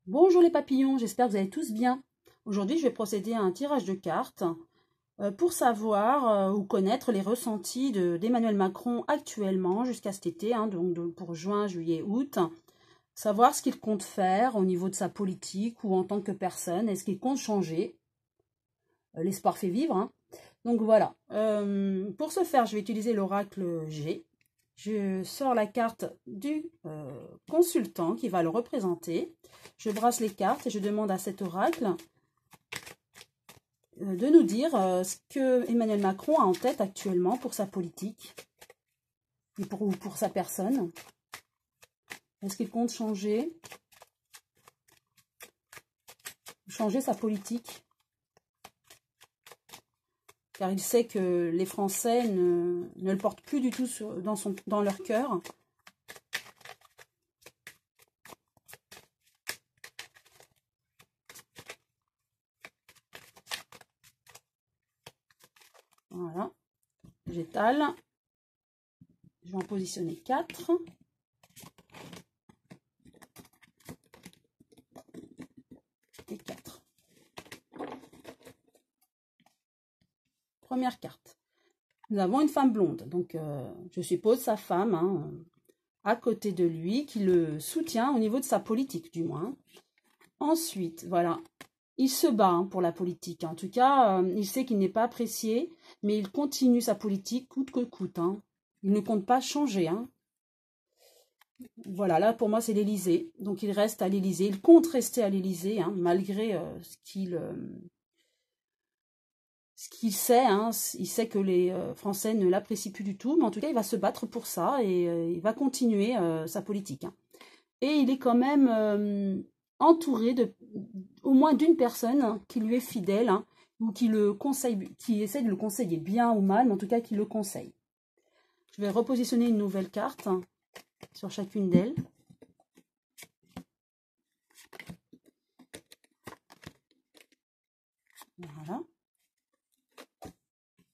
Bonjour les papillons, j'espère que vous allez tous bien. Aujourd'hui, je vais procéder à un tirage de cartes pour savoir ou connaître les ressentis d'Emmanuel Macron actuellement jusqu'à cet été, donc pour juin, juillet, août. Savoir ce qu'il compte faire au niveau de sa politique ou en tant que personne. Est-ce qu'il compte changer? L'espoir fait vivre, hein. Donc voilà. Pour ce faire, je vais utiliser l'oracle G. Je sors la carte du consultant qui va le représenter. Je brasse les cartes et je demande à cet oracle de nous dire ce que Emmanuel Macron a en tête actuellement pour sa politique et pour sa personne. Est-ce qu'il compte changer sa politique? Car il sait que les Français ne le portent plus du tout dans leur cœur. Voilà, j'étale. Je vais en positionner 4. Et 4. Première carte. Nous avons une femme blonde, donc je suppose sa femme, hein, à côté de lui, qui le soutient au niveau de sa politique, du moins. Ensuite, voilà, il se bat hein, pour la politique. En tout cas, il sait qu'il n'est pas apprécié, mais il continue sa politique coûte que coûte. Hein. Il ne compte pas changer. Hein. Voilà, là, pour moi, c'est l'Élysée. Donc, il reste à l'Élysée. Il compte rester à l'Élysée, hein, malgré ce qu'il sait, hein, il sait que les Français ne l'apprécient plus du tout, mais en tout cas, il va se battre pour ça et il va continuer sa politique. Hein. Et il est quand même entouré au moins d'une personne qui lui est fidèle, hein, ou qui le conseille, qui essaie de le conseiller bien ou mal, mais en tout cas qui le conseille. Je vais repositionner une nouvelle carte hein, sur chacune d'elles. Voilà.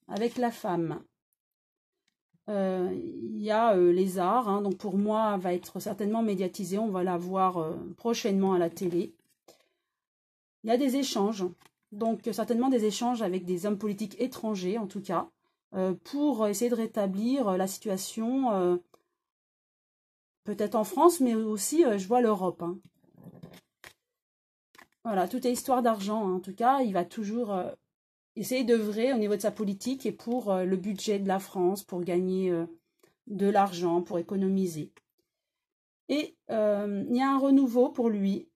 Avec la femme, il y a les arts, hein, donc pour moi, va être certainement médiatisée. On va la voir prochainement à la télé. Il y a des échanges, donc certainement des échanges avec des hommes politiques étrangers, en tout cas, pour essayer de rétablir la situation, peut-être en France, mais aussi, je vois l'Europe. Hein. Voilà, tout est histoire d'argent. Hein. En tout cas, il va toujours essayer d'œuvrer au niveau de sa politique et pour le budget de la France, pour gagner de l'argent, pour économiser. Et il y a un renouveau pour lui.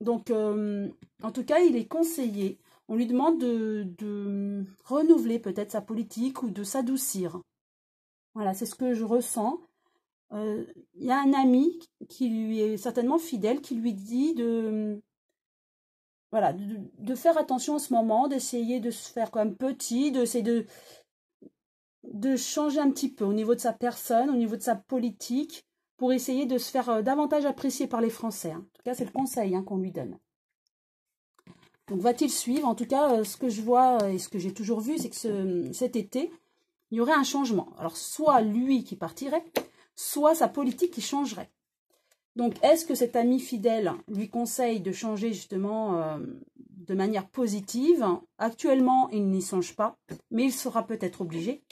Donc, en tout cas, il est conseillé. On lui demande de renouveler peut-être sa politique ou de s'adoucir. Voilà, c'est ce que je ressens. Il y a un ami qui lui est certainement fidèle, qui lui dit voilà, de faire attention en ce moment, d'essayer de se faire quand même petit, d'essayer de changer un petit peu au niveau de sa personne, au niveau de sa politique, pour essayer de se faire davantage apprécier par les Français. Hein. En tout cas, c'est le conseil hein, qu'on lui donne. Donc, va-t-il suivre? En tout cas, ce que je vois et ce que j'ai toujours vu, c'est que cet été, il y aurait un changement. Alors, soit lui qui partirait, soit sa politique qui changerait. Donc, est-ce que cet ami fidèle lui conseille de changer justement de manière positive? Actuellement, il n'y songe pas, mais il sera peut-être obligé.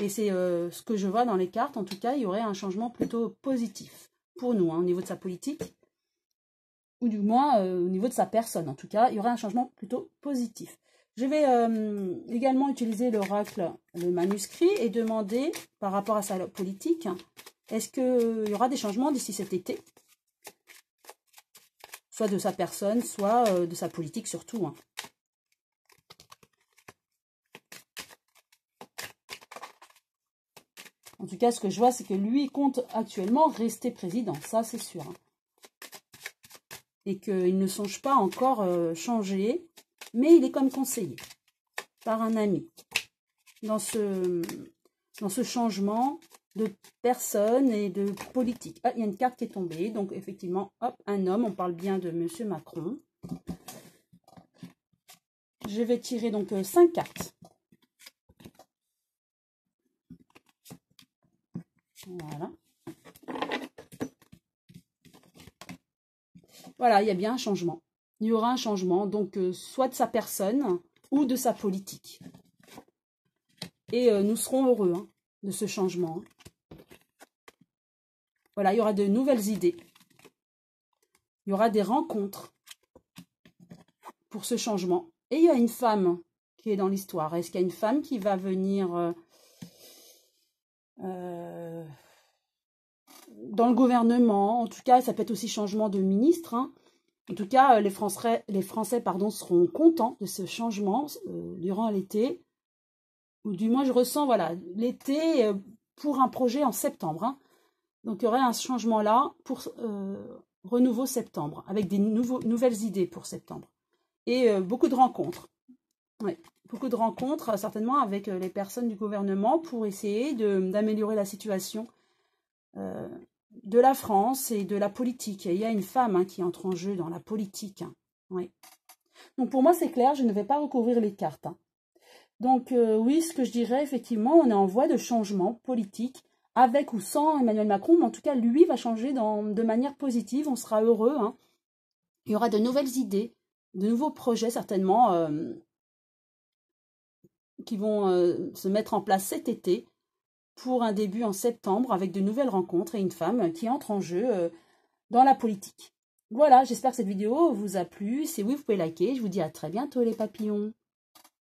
Et c'est ce que je vois dans les cartes. En tout cas, il y aurait un changement plutôt positif pour nous, hein, au niveau de sa politique. Ou du moins au niveau de sa personne. En tout cas, il y aurait un changement plutôt positif. Je vais également utiliser l'oracle, le manuscrit, et demander, par rapport à sa politique, est-ce qu'il y aura des changements d'ici cet été? Soit de sa personne, soit de sa politique surtout. Hein. En tout cas, ce que je vois, c'est que lui compte actuellement rester président. Ça, c'est sûr. Hein. Et qu'il ne songe pas encore changer, mais il est comme conseillé par un ami dans ce changement de personne et de politique. Ah, il y a une carte qui est tombée, donc effectivement, hop, un homme, on parle bien de Monsieur Macron. Je vais tirer donc 5 cartes. Voilà. Voilà, il y a bien un changement. Il y aura un changement, donc soit de sa personne ou de sa politique. Et nous serons heureux hein, de ce changement. Voilà, il y aura de nouvelles idées. Il y aura des rencontres pour ce changement. Et il y a une femme qui est dans l'histoire. Est-ce qu'il y a une femme qui va venir dans le gouvernement? En tout cas, ça peut être aussi changement de ministre. Hein. En tout cas, les Français seront contents de ce changement durant l'été. Ou du moins, je ressens voilà, l'été pour un projet en septembre. Hein. Donc, il y aurait un changement là pour renouveau septembre, avec des nouvelles idées pour septembre. Et beaucoup de rencontres. Ouais, beaucoup de rencontres, certainement, avec les personnes du gouvernement pour essayer d'améliorer la situation de la France et de la politique. Et il y a une femme hein, qui entre en jeu dans la politique. Hein. Ouais. Donc, pour moi, c'est clair, je ne vais pas recouvrir les cartes. Hein. Donc, oui, ce que je dirais, effectivement, on est en voie de changement politique, avec ou sans Emmanuel Macron, mais en tout cas, lui va changer de manière positive, on sera heureux. Hein. Il y aura de nouvelles idées, de nouveaux projets, certainement, qui vont se mettre en place cet été pour un début en septembre avec de nouvelles rencontres et une femme qui entre en jeu dans la politique. Voilà, j'espère que cette vidéo vous a plu. Si oui, vous pouvez liker. Je vous dis à très bientôt les papillons.